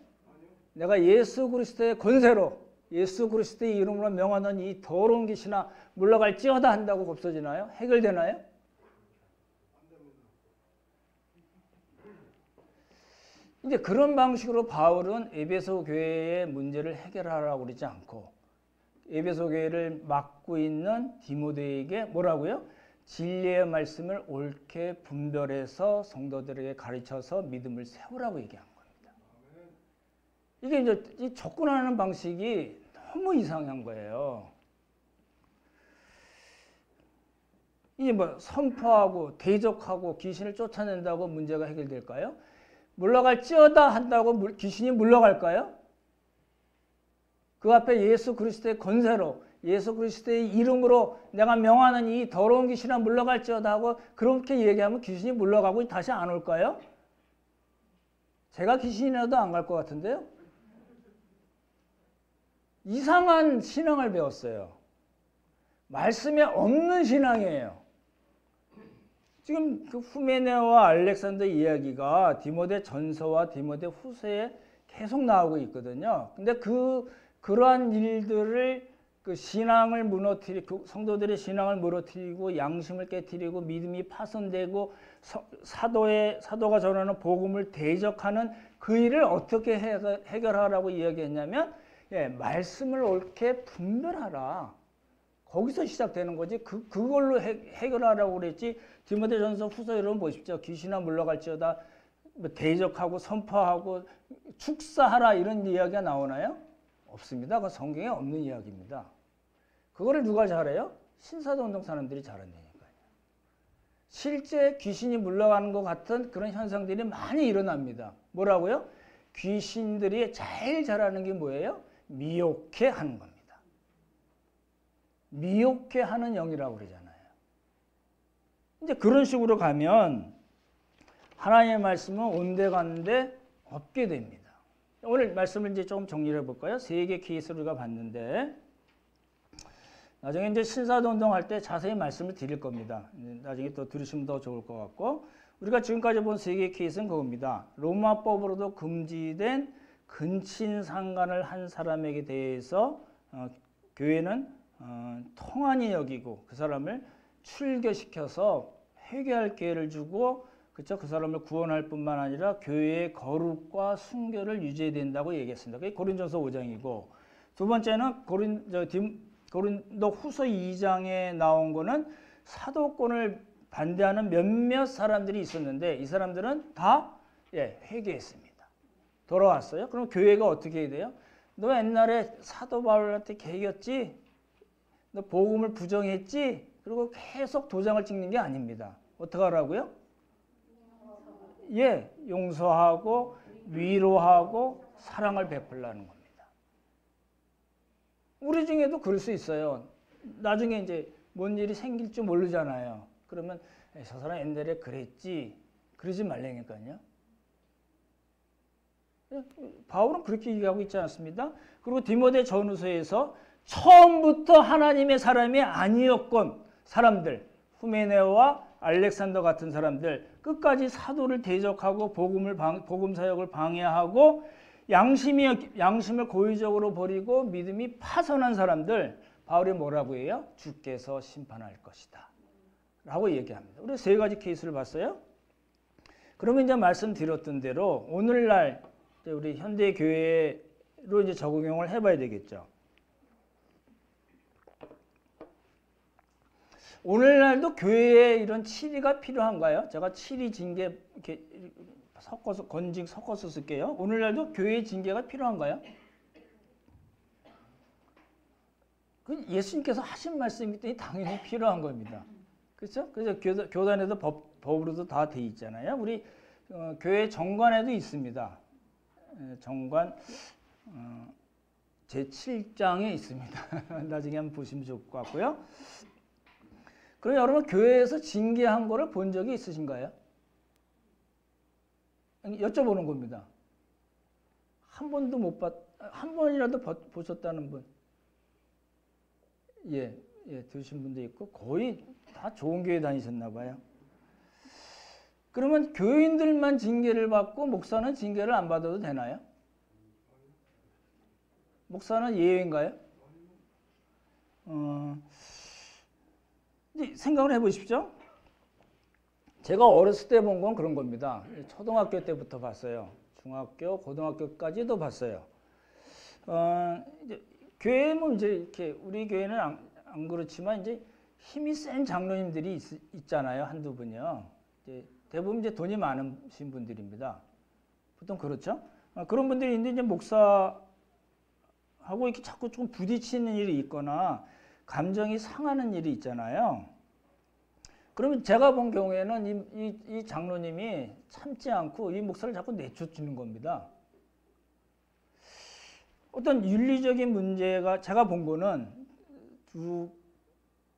내가 예수 그리스도의 권세로 예수 그리스도의 이름으로 명하는 이 더러운 귀신아 물러갈지어다 한다고 없어지나요? 해결되나요? 이제 그런 방식으로 바울은 에베소 교회의 문제를 해결하라고 그러지 않고 에베소 교회를 맡고 있는 디모데에게 뭐라고요? 진리의 말씀을 옳게 분별해서 성도들에게 가르쳐서 믿음을 세우라고 얘기한 겁니다. 이게 이제 이 접근하는 방식이 너무 이상한 거예요. 이게 뭐 선포하고 대적하고 귀신을 쫓아낸다고 문제가 해결될까요? 물러갈지어다 한다고 귀신이 물러갈까요? 그 앞에 예수 그리스도의 권세로 예수 그리스도의 이름으로 내가 명하는 이 더러운 귀신아 물러갈지어다 하고 그렇게 얘기하면 귀신이 물러가고 다시 안 올까요? 제가 귀신이라도 안 갈 것 같은데요? 이상한 신앙을 배웠어요. 말씀에 없는 신앙이에요. 지금 그 후메네오와 알렉산더 이야기가 디모데 전서와 디모데 후서에 계속 나오고 있거든요. 근데 그러한 일들을 그 신앙을 무너뜨리고 성도들의 신앙을 무너뜨리고 양심을 깨뜨리고 믿음이 파손되고 사도가 전하는 복음을 대적하는 그 일을 어떻게 해결하라고 이야기했냐면 말씀을 옳게 분별하라. 거기서 시작되는 거지. 그걸로 해결하라고 그랬지. 디모데전서 후서 여러분 보십시오. 귀신아 물러갈지어다 대적하고 선포하고 축사하라 이런 이야기가 나오나요? 없습니다. 그건 성경에 없는 이야기입니다. 그거를 누가 잘해요? 신사도운동 사람들이 잘한다니까요. 실제 귀신이 물러가는 것 같은 그런 현상들이 많이 일어납니다. 뭐라고요? 귀신들이 제일 잘하는 게 뭐예요? 미혹해 하는 겁니다. 미혹해 하는 영이라고 그러잖아요. 이제 그런 식으로 가면 하나님의 말씀은 온데간데 없게 됩니다. 오늘 말씀을 이제 좀 정리를 해볼까요? 3개 케이스를 우리가 봤는데 나중에 이제 신사도운동 할 때 자세히 말씀을 드릴 겁니다. 나중에 또 들으시면 더 좋을 것 같고 우리가 지금까지 본 3개 케이스는 그겁니다. 로마법으로도 금지된 근친상간을 한 사람에게 대해서 교회는 통한이 여기고 그 사람을 출교시켜서 회개할 기회를 주고 그쵸? 그 사람을 구원할 뿐만 아니라 교회의 거룩과 순교를 유지해야 된다고 얘기했습니다. 그게 고린도전서 5장이고 두 번째는 고린도 후서 2장에 나온 거는 사도권을 반대하는 몇몇 사람들이 있었는데 이 사람들은 다 회개했습니다. 돌아왔어요. 그럼 교회가 어떻게 해야 돼요? 너 옛날에 사도 바울한테 개겼지? 너 복음을 부정했지? 그리고 계속 도장을 찍는 게 아닙니다. 어떻게 하라고요? 용서하고 위로하고 사랑을 베풀라는 겁니다. 우리 중에도 그럴 수 있어요. 나중에 이제 뭔 일이 생길 줄 모르잖아요. 그러면 저 사람 옛날에 그랬지. 그러지 말라니까요. 바울은 그렇게 얘기하고 있지 않습니다. 그리고 디모데 전후서에서 처음부터 하나님의 사람이 아니었건 사람들, 후메네오와 알렉산더 같은 사람들 끝까지 사도를 대적하고 복음 사역을 방해하고 양심을 고의적으로 버리고 믿음이 파손한 사람들 바울이 뭐라고 해요? 주께서 심판할 것이다 라고 얘기합니다. 우리 3가지 케이스를 봤어요. 그러면 이제 말씀드렸던 대로 오늘날 우리 현대 교회로 이제 적용을 해봐야 되겠죠. 오늘날도 교회에 이런 치리가 필요한가요? 제가 치리 징계 이렇게 섞어서 쓸게요. 오늘날도 교회 징계가 필요한가요? 그 예수님께서 하신 말씀이기 때문에 당연히 필요한 겁니다. 그렇죠? 그래서 교단에도 법으로도 다 돼 있잖아요. 우리 교회 정관에도 있습니다. 정관 제 7장에 있습니다. 나중에 한번 보시면 좋을 것 같고요. 그럼 여러분 교회에서 징계한 거를 본 적이 있으신가요? 여쭤보는 겁니다. 한 번도 못 봤, 한 번이라도 보셨다는 분? 예, 들으신 분도 있고 거의 다 좋은 교회 다니셨나 봐요. 그러면 교인들만 징계를 받고 목사는 징계를 안 받아도 되나요? 목사는 예외인가요? 생각을 해보십시오. 제가 어렸을 때 본 건 그런 겁니다. 초등학교 때부터 봤어요. 중학교, 고등학교까지도 봤어요. 이제 교회는 이제 이렇게 우리 교회는 안 그렇지만 이제 힘이 센 장로님들이 있잖아요. 한두 분이요. 이제 대부분 이제 돈이 많으신 분들입니다. 보통 그렇죠. 그런 분들이 있는데 이제 목사하고 이렇게 자꾸 좀 부딪히는 일이 있거나 감정이 상하는 일이 있잖아요. 그러면 제가 본 경우에는 이 장로님이 참지 않고 이 목사를 자꾸 내쫓는 겁니다. 어떤 윤리적인 문제가 제가 본 거는 두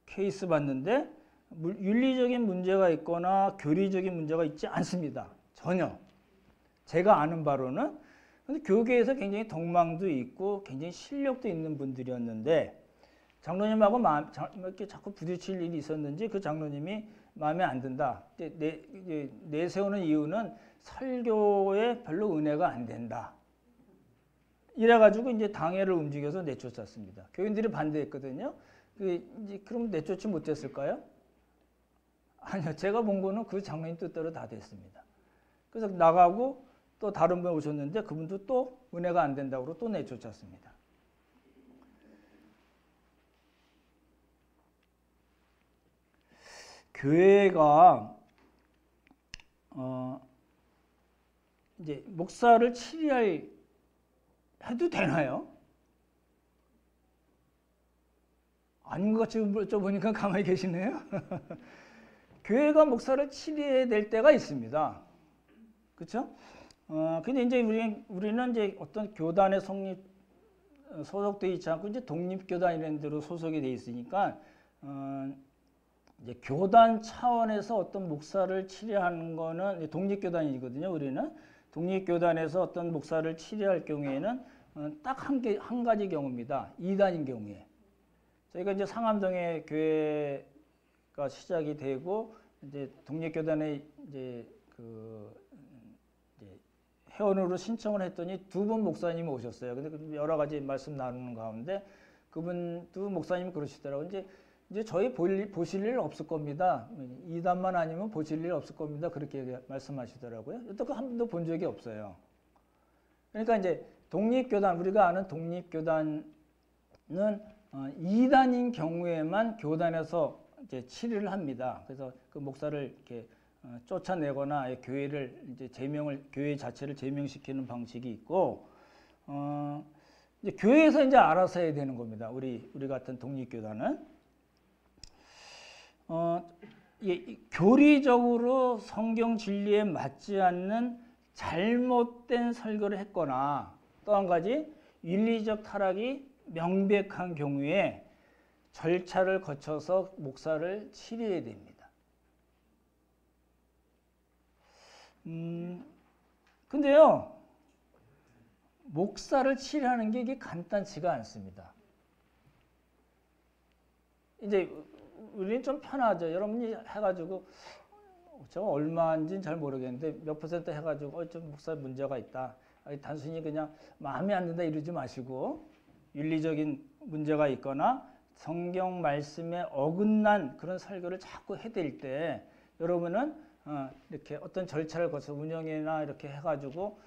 케이스 봤는데 윤리적인 문제가 있거나 교리적인 문제가 있지 않습니다. 전혀. 제가 아는 바로는 근데 교계에서 굉장히 덕망도 있고 굉장히 실력도 있는 분들이었는데 장로님하고 이렇게 자꾸 부딪힐 일이 있었는지 그 장로님이 마음에 안 든다. 내세우는 이유는 설교에 별로 은혜가 안 된다. 이래가지고 이제 당회를 움직여서 내쫓았습니다. 교인들이 반대했거든요. 그럼 내쫓지 못했을까요? 아니요. 제가 본 거는 그 장로님 뜻대로 다 됐습니다. 그래서 나가고 또 다른 분 오셨는데 그분도 또 은혜가 안 된다고 또 내쫓았습니다. 교회가 이제 목사를 해도 되나요? 아닌 것 같이 보니까 가만히 계시네요. 교회가 목사를 치리해야 될 때가 있습니다. 그렇죠? 근데 이제 우리는 이제 어떤 교단에 소속되어 있지 않고 이제 독립교단 이런 데로 소속이 되어 있으니까 이제 교단 차원에서 어떤 목사를 치리하는 거는 독립교단이거든요. 우리는 독립교단에서 어떤 목사를 치리할 경우에는 딱 한 가지 경우입니다. 이단인 경우에 저희가 이제 상암동에 교회가 시작이 되고 이제 독립교단에 이제 회원으로 신청을 했더니 두 분 목사님이 오셨어요. 근데 여러 가지 말씀 나누는 가운데 그분 두 목사님이 그러시더라고요. 이제 저희 보실 일 없을 겁니다. 이단만 아니면 보실 일 없을 겁니다. 그렇게 말씀하시더라고요. 여태껏 한 번도 본 적이 없어요. 그러니까 이제 독립교단, 우리가 아는 독립교단은 이단인 경우에만 교단에서 이제 치리를 합니다. 그래서 그 목사를 이렇게 쫓아내거나 교회를 이제 교회 자체를 제명시키는 방식이 있고, 이제 교회에서 이제 알아서 해야 되는 겁니다. 우리 같은 독립교단은. 교리적으로 성경 진리에 맞지 않는 잘못된 설교를 했거나 또 한 가지 윤리적 타락이 명백한 경우에 절차를 거쳐서 목사를 치리해야 됩니다. 근데요, 목사를 치리하는 게 이게 간단치가 않습니다. 이제 우리는 좀 편하죠. 여러분이 해가지고 저 얼마인지는 잘 모르겠는데 몇 퍼센트 해가지고 좀 목사 문제가 있다. 단순히 그냥 마음에 안 든다 이러지 마시고 윤리적인 문제가 있거나 성경 말씀에 어긋난 그런 설교를 자꾸 해댈 때 여러분은 이렇게 어떤 절차를 거쳐 운영이나 이렇게 해가지고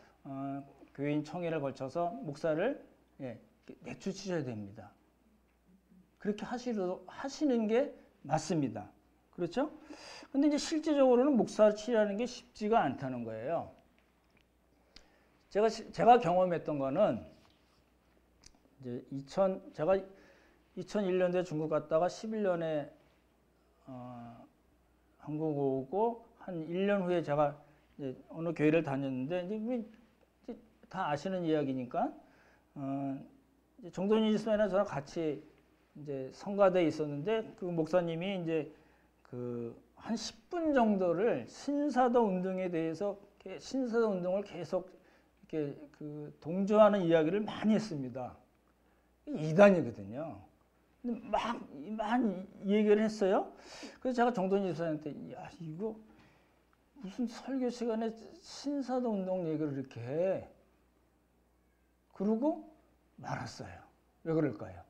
교인 총회를 거쳐서 목사를 내쫓으셔야 됩니다. 그렇게 하시는 게 맞습니다. 그렇죠? 근데 이제 실제적으로는 목사를 치리하는 게 쉽지가 않다는 거예요. 제가 경험했던 거는 이제 제가 2001년도에 중국 갔다가 11년에 한국 오고 한 1년 후에 제가 이제 어느 교회를 다녔는데 이제 다 아시는 이야기니까 이제 정돈희 집사님이랑 저랑 같이 이제 성가대에 있었는데 그 목사님이 이제 그 한 10분 정도를 신사도 운동에 대해서 신사도 운동을 계속 이렇게 그 동조하는 이야기를 많이 했습니다. 이단이거든요. 근데 막 얘기를 했어요. 그래서 제가 정돈희 집사님한테 야 이거 무슨 설교 시간에 신사도 운동 얘기를 이렇게 해. 그러고 말았어요. 왜 그럴까요?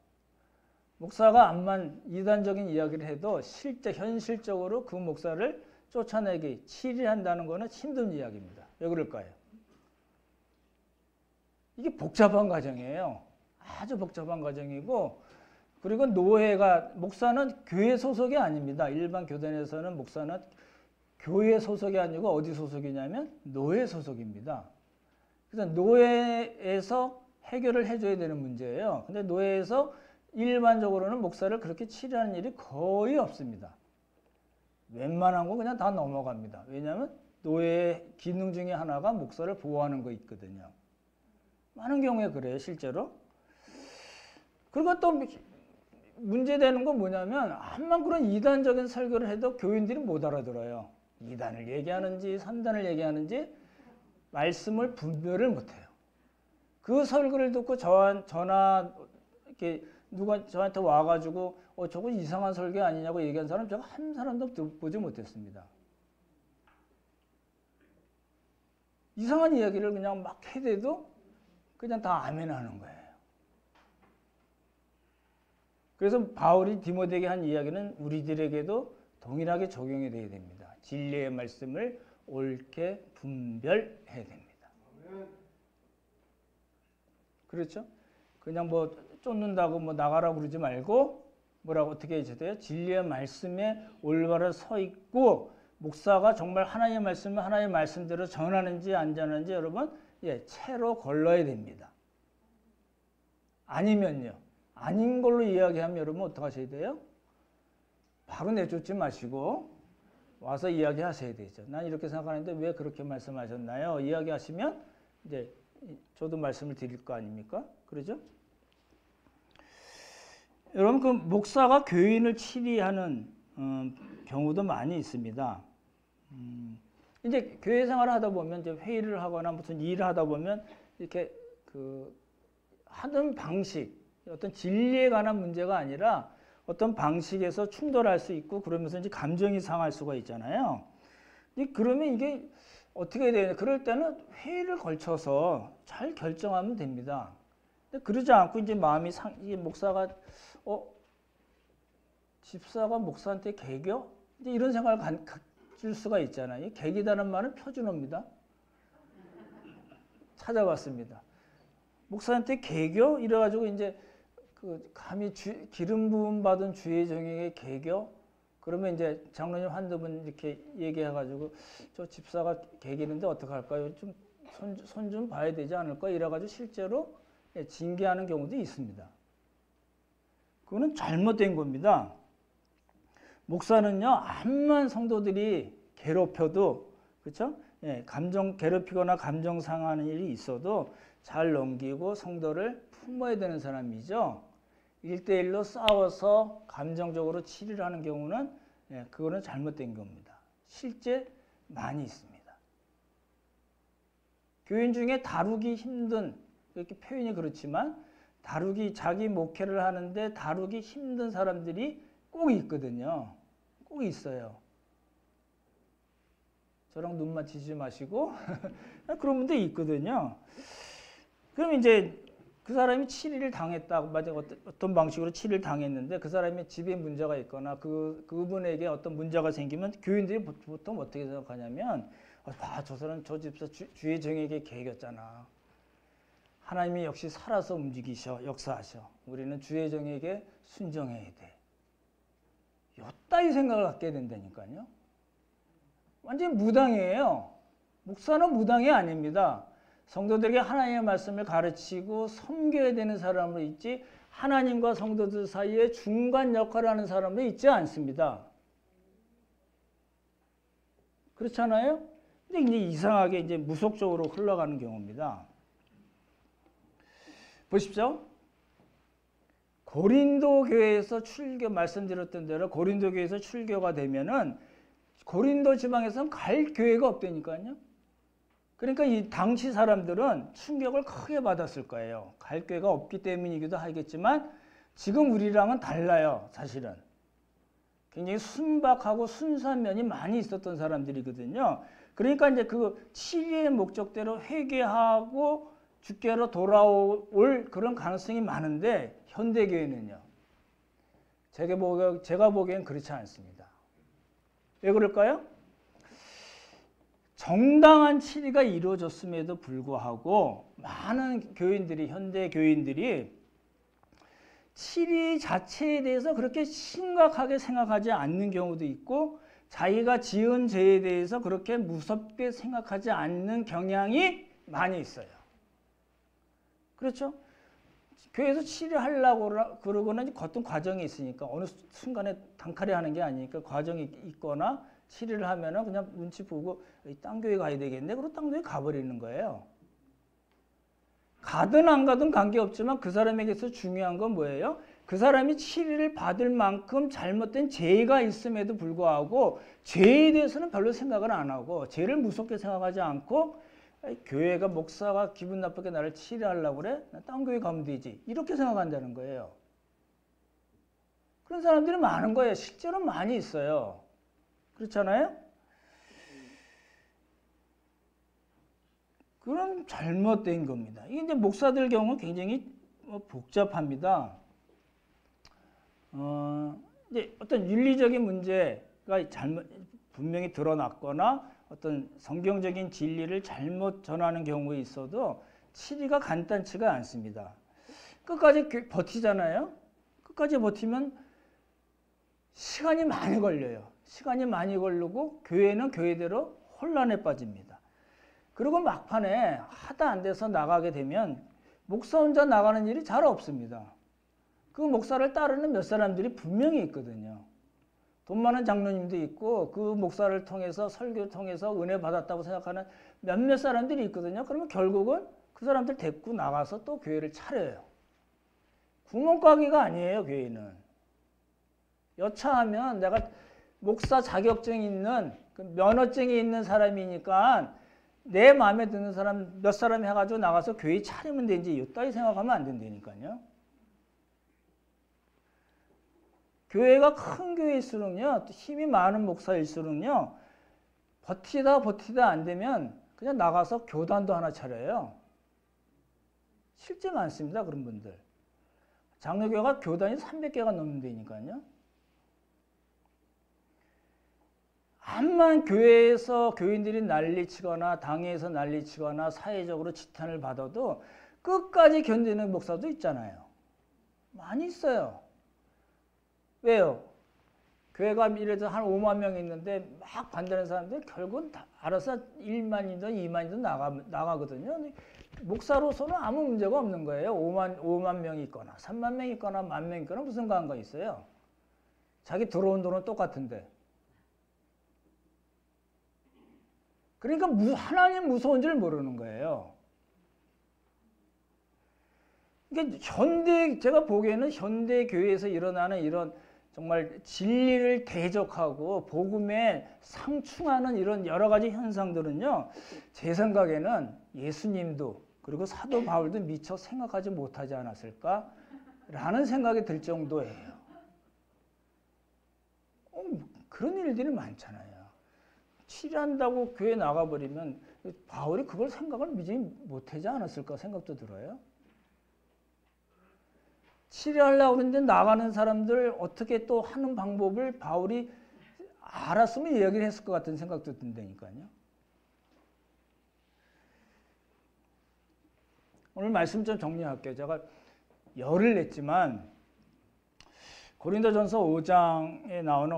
목사가 암만 이단적인 이야기를 해도 실제 현실적으로 그 목사를 쫓아내기, 치리한다는 것은 힘든 이야기입니다. 왜 그럴까요? 이게 복잡한 과정이에요. 아주 복잡한 과정이고, 그리고 노예가, 목사는 교회 소속이 아닙니다. 일반 교단에서는 목사는 교회 소속이 아니고 어디 소속이냐면 노예 소속입니다. 그래서 노예에서 해결을 해줘야 되는 문제예요. 근데 노예에서 일반적으로는 목사를 그렇게 치료하는 일이 거의 없습니다. 웬만한 거 그냥 다 넘어갑니다. 왜냐하면 노예의 기능 중에 하나가 목사를 보호하는 거 있거든요. 많은 경우에 그래요, 실제로. 그리고 또 문제되는 건 뭐냐면 암만 그런 이단적인 설교를 해도 교인들이 못 알아들어요. 2단을 얘기하는지 3단을 얘기하는지 말씀을 분별을 못해요. 그 설교를 듣고 저나 이렇게 누가 저한테 와가지고 저거 이상한 설교 아니냐고 얘기한 사람 제가 한 사람도 보지 못했습니다. 이상한 이야기를 그냥 막 해대도 그냥 다 아멘 하는 거예요. 그래서 바울이 디모데에게 한 이야기는 우리들에게도 동일하게 적용이 돼야 됩니다. 진리의 말씀을 옳게 분별해야 됩니다. 그렇죠? 그냥 뭐 쫓는다고 뭐 나가라 그러지 말고 뭐라고 어떻게 해야 돼요? 진리의 말씀에 올바로 서 있고 목사가 정말 하나님의 말씀을 하나님의 말씀대로 전하는지 안 전하는지 여러분 채로 걸러야 됩니다. 아니면요. 아닌 걸로 이야기하면 여러분 어떻게 하셔야 돼요? 바로 내쫓지 마시고 와서 이야기하셔야 되죠. 난 이렇게 생각하는데 왜 그렇게 말씀하셨나요? 이야기하시면 이제 저도 말씀을 드릴 거 아닙니까? 그러죠? 여러분 그 목사가 교인을 치리하는 경우도 많이 있습니다. 이제 교회 생활을 하다 보면 이제 회의를 하거나 무슨 일을 하다 보면 이렇게 그 하던 방식, 어떤 진리에 관한 문제가 아니라 어떤 방식에서 충돌할 수 있고 그러면서 이제 감정이 상할 수가 있잖아요. 그러면 이게 어떻게 해야 되냐? 그럴 때는 회의를 걸쳐서 잘 결정하면 됩니다. 근데 그러지 않고 이제 마음이 이게 목사가 집사가 목사한테 개교? 이제 이런 생각을 가질 수가 있잖아요. 개기다는 말은 표준어입니다. 찾아봤습니다. 목사한테 개교? 이래가지고 이제 그 감히 기름 부음 받은 주의 종에게 개교? 그러면 이제 장로님 한두 분 이렇게 얘기해가지고 저 집사가 개기는데 어떡할까요? 좀 손 좀 봐야 되지 않을까? 이래가지고 실제로 징계하는 경우도 있습니다. 그거는 잘못된 겁니다. 목사는요, 암만 성도들이 괴롭혀도, 그렇죠? 감정 괴롭히거나 감정 상하는 일이 있어도 잘 넘기고 성도를 품어야 되는 사람이죠. 1대1로 싸워서 감정적으로 치료를 하는 경우는 그거는 잘못된 겁니다. 실제 많이 있습니다. 교인 중에 다루기 힘든, 이렇게 표현이 그렇지만 자기 목회를 하는데 다루기 힘든 사람들이 꼭 있거든요. 꼭 있어요. 저랑 눈 맞추지 마시고 그런 분도 있거든요. 그럼 이제 그 사람이 치리를 당했다. 어떤 방식으로 치리를 당했는데 그 사람의 집에 문제가 있거나 그분에게 어떤 문제가 생기면 교인들이 보통 어떻게 생각하냐면 저 사람 저 집사 주의 정에게 개겼잖아. 하나님이 역시 살아서 움직이셔, 역사하셔. 우리는 주의 정에게 순종해야 돼. 요따위 생각을 갖게 된다니까요. 완전히 무당이에요. 목사는 무당이 아닙니다. 성도들에게 하나님의 말씀을 가르치고 섬겨야 되는 사람으로 있지 하나님과 성도들 사이에 중간 역할을 하는 사람으로 있지 않습니다. 그렇잖아요? 근데 이제 이상하게 이제 무속적으로 흘러가는 경우입니다. 보십시오. 고린도 교회에서 말씀드렸던 대로 고린도 교회에서 출교가 되면은 고린도 지방에서는 갈 교회가 없다니까요. 그러니까 이 당시 사람들은 충격을 크게 받았을 거예요. 갈 교회가 없기 때문이기도 하겠지만 지금 우리랑은 달라요, 사실은. 굉장히 순박하고 순수한 면이 많이 있었던 사람들이거든요. 그러니까 이제 그 치리의 목적대로 회개하고 주께로 돌아올 그런 가능성이 많은데 현대교회는요. 제가 보기엔 그렇지 않습니다. 왜 그럴까요? 정당한 치리가 이루어졌음에도 불구하고 많은 교인들이, 현대 교인들이 치리 자체에 대해서 그렇게 심각하게 생각하지 않는 경우도 있고 자기가 지은 죄에 대해서 그렇게 무섭게 생각하지 않는 경향이 많이 있어요. 그렇죠? 교회에서 치료하려고 그러고는 어떤 과정이 있으니까 어느 순간에 단칼에 하는 게 아니니까 과정이 있거나 치료를 하면은 그냥 눈치 보고 딴 교회 가야 되겠네. 그러고 딴 교회 가버리는 거예요. 가든 안 가든 관계없지만 그 사람에게서 중요한 건 뭐예요? 그 사람이 치료를 받을 만큼 잘못된 죄가 있음에도 불구하고 죄에 대해서는 별로 생각을 안 하고 죄를 무섭게 생각하지 않고 교회가 목사가 기분 나쁘게 나를 치료하려고 그래? 나 딴 교회 가면 되지. 이렇게 생각한다는 거예요. 그런 사람들이 많은 거예요. 실제로 많이 있어요. 그렇잖아요? 그건 잘못된 겁니다. 이게 이제 목사들 경우 굉장히 복잡합니다. 이제 어떤 윤리적인 문제가 분명히 드러났거나 어떤 성경적인 진리를 잘못 전하는 경우에 있어도 치리가 간단치가 않습니다. 끝까지 버티잖아요. 끝까지 버티면 시간이 많이 걸려요. 시간이 많이 걸리고 교회는 교회대로 혼란에 빠집니다. 그리고 막판에 하다 안 돼서 나가게 되면 목사 혼자 나가는 일이 잘 없습니다. 그 목사를 따르는 몇 사람들이 분명히 있거든요. 돈 많은 장로님도 있고 그 목사를 통해서 설교를 통해서 은혜 받았다고 생각하는 몇몇 사람들이 있거든요. 그러면 결국은 그 사람들 데리고 나가서 또 교회를 차려요. 구멍가게가 아니에요, 교회는. 여차하면 내가 목사 자격증이 있는 면허증이 있는 사람이니까 내 마음에 드는 사람 몇 사람 해가지고 나가서 교회 차리면 되지 이따위 생각하면 안 된다니까요. 교회가 큰 교회일수록요, 힘이 많은 목사일수록요, 버티다 안 되면 그냥 나가서 교단도 하나 차려요. 실제 많습니다, 그런 분들. 장로교가 교단이 300개가 넘는다니까요. 암만 교회에서 교인들이 난리치거나 당회에서 난리치거나 사회적으로 지탄을 받아도 끝까지 견디는 목사도 있잖아요. 많이 있어요. 왜요? 교회가 이래서 한 5만 명 있는데 막 반대하는 사람들 결국은 다 알아서 1만이든 2만이든 나가거든요. 목사로서는 아무 문제가 없는 거예요. 5만 명이 있거나 3만 명이 있거나 1만 명이 있거나 무슨 관계가 있어요. 자기 들어온 돈은 똑같은데. 그러니까 하나님 무서운 줄 모르는 거예요. 그러니까 제가 보기에는 현대 교회에서 일어나는 이런 정말 진리를 대적하고 복음에 상충하는 이런 여러 가지 현상들은요, 제 생각에는 예수님도 그리고 사도 바울도 미처 생각하지 못하지 않았을까라는 생각이 들 정도예요. 그런 일들이 많잖아요. 치료한다고 교회 나가버리면 바울이 그걸 생각을 미리 못하지 않았을까 생각도 들어요. 치료하려고 그러는데 나가는 사람들 어떻게 또 하는 방법을 바울이 알았으면 이야기를 했을 것 같은 생각도 든다니까요. 오늘 말씀 좀 정리할게요. 제가 열을 냈지만 고린도전서 5장에 나오는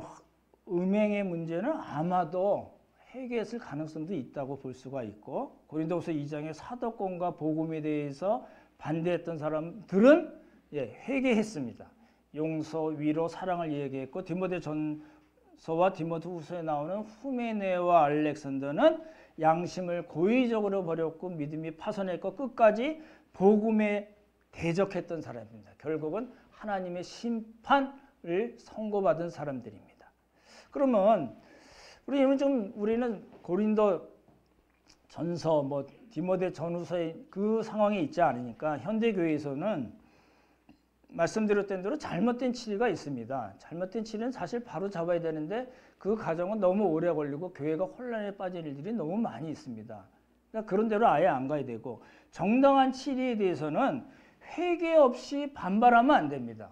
음행의 문제는 아마도 해결했을 가능성도 있다고 볼 수가 있고, 고린도후서 2장의 사도권과 복음에 대해서 반대했던 사람들은 회개했습니다. 용서, 위로, 사랑을 얘기했고, 디모데전서와 디모데후서에 나오는 후메네와 알렉산더는 양심을 고의적으로 버렸고 믿음이 파손했고 끝까지 복음의 대적했던 사람입니다. 결국은 하나님의 심판을 선고받은 사람들입니다. 그러면 우리는 고린도 전서, 디모데 전후서의 그 상황에 있지 않으니까 현대 교회에서는 말씀드렸던 대로 잘못된 치리가 있습니다. 잘못된 치리는 사실 바로 잡아야 되는데 그 과정은 너무 오래 걸리고 교회가 혼란에 빠질 일들이 너무 많이 있습니다. 그러니까 그런 대로 아예 안 가야 되고, 정당한 치리에 대해서는 회개 없이 반발하면 안 됩니다.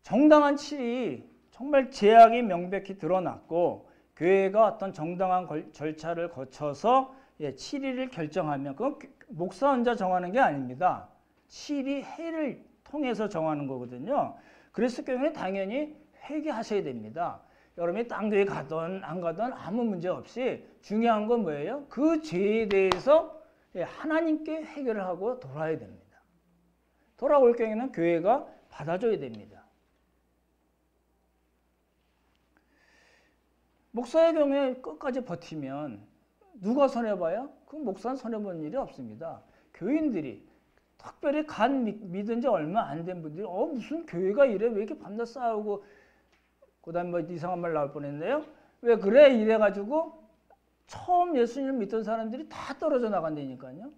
정당한 치리, 정말 제약이 명백히 드러났고 교회가 어떤 정당한 절차를 거쳐서 치리를 결정하면 그건 목사 혼자 정하는 게 아닙니다. 치리회를 통해서 정하는 거거든요. 그랬을 경우에 당연히 회개하셔야 됩니다. 여러분이 딴 교회 가든 안 가든 아무 문제 없이 중요한 건 뭐예요? 그 죄에 대해서 하나님께 해결을 하고 돌아야 됩니다. 돌아올 경우에는 교회가 받아줘야 됩니다. 목사의 경우에 끝까지 버티면 누가 손해봐요? 그 목사는 손해본 일이 없습니다. 교인들이, 특별히 믿은 지 얼마 안 된 분들이 무슨 교회가 이래? 왜 이렇게 밤낮 싸우고, 그 다음에 이상한 말 나올 뻔했네요. 왜 그래? 이래가지고 처음 예수님을 믿던 사람들이 다 떨어져 나간다니까요.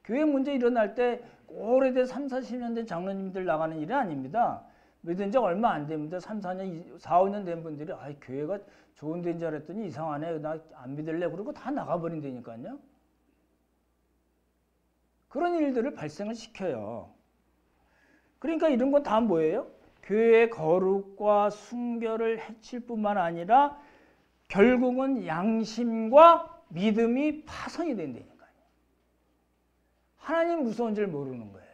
교회 문제 일어날 때 오래된 3, 40년 된 장로님들 나가는 일이 아닙니다. 믿은 지 얼마 안 됩니다. 3, 4년, 4, 5년 된 분들이 교회가 좋은 데인 줄 알았더니 이상하네. 나 안 믿을래. 그러고 다 나가버린다니까요. 그런 일들을 발생을 시켜요. 그러니까 이런 건 다 뭐예요? 교회의 거룩과 순결을 해칠 뿐만 아니라 결국은 양심과 믿음이 파손이 된다니까요. 하나님 무서운 줄 모르는 거예요.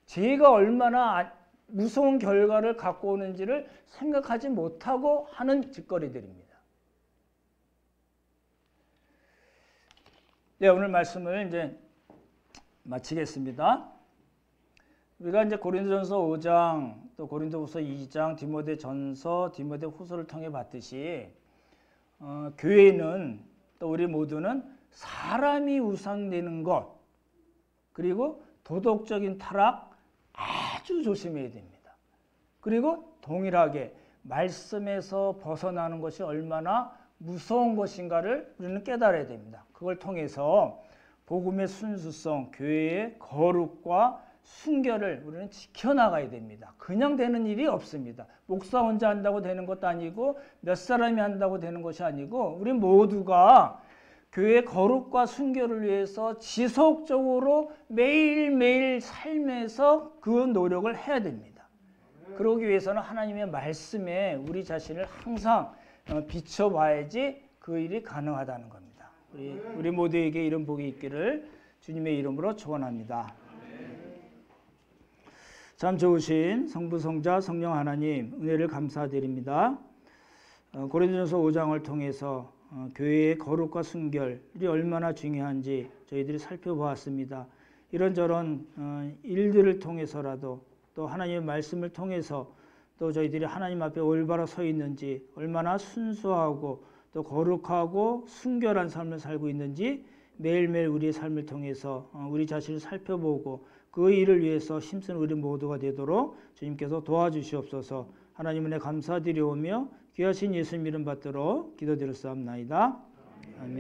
죄가 얼마나 무서운 결과를 갖고 오는지를 생각하지 못하고 하는 짓거리들입니다. 네, 오늘 말씀을 이제 마치겠습니다. 우리가 이제 고린도전서 5장, 또 고린도후서 2장, 디모데전서, 디모데후서를 통해 봤듯이 교회는, 또 우리 모두는 사람이 우상되는 것, 그리고 도덕적인 타락 아주 조심해야 됩니다. 그리고 동일하게 말씀에서 벗어나는 것이 얼마나 무서운 것인가를 우리는 깨달아야 됩니다. 그걸 통해서 복음의 순수성, 교회의 거룩과 순결을 우리는 지켜나가야 됩니다. 그냥 되는 일이 없습니다. 목사 혼자 한다고 되는 것도 아니고 몇 사람이 한다고 되는 것이 아니고 우리 모두가 교회의 거룩과 순결을 위해서 지속적으로 매일매일 삶에서 그 노력을 해야 됩니다. 그러기 위해서는 하나님의 말씀에 우리 자신을 항상 비춰봐야지 그 일이 가능하다는 겁니다. 우리 모두에게 이런 복이 있기를 주님의 이름으로 축원합니다. 참 좋으신 성부, 성자, 성령 하나님 은혜를 감사드립니다. 고린도전서 5장을 통해서 교회의 거룩과 순결이 얼마나 중요한지 저희들이 살펴보았습니다. 이런저런 일들을 통해서라도 또 하나님의 말씀을 통해서 또 저희들이 하나님 앞에 올바로 서 있는지, 얼마나 순수하고 또 거룩하고 순결한 삶을 살고 있는지 매일매일 우리의 삶을 통해서 우리 자신을 살펴보고 그 일을 위해서 힘쓰는 우리 모두가 되도록 주님께서 도와주시옵소서. 하나님 은혜 감사드리오며 귀하신 예수님 이름 받들어 기도드렸사옵나이다. 아멘.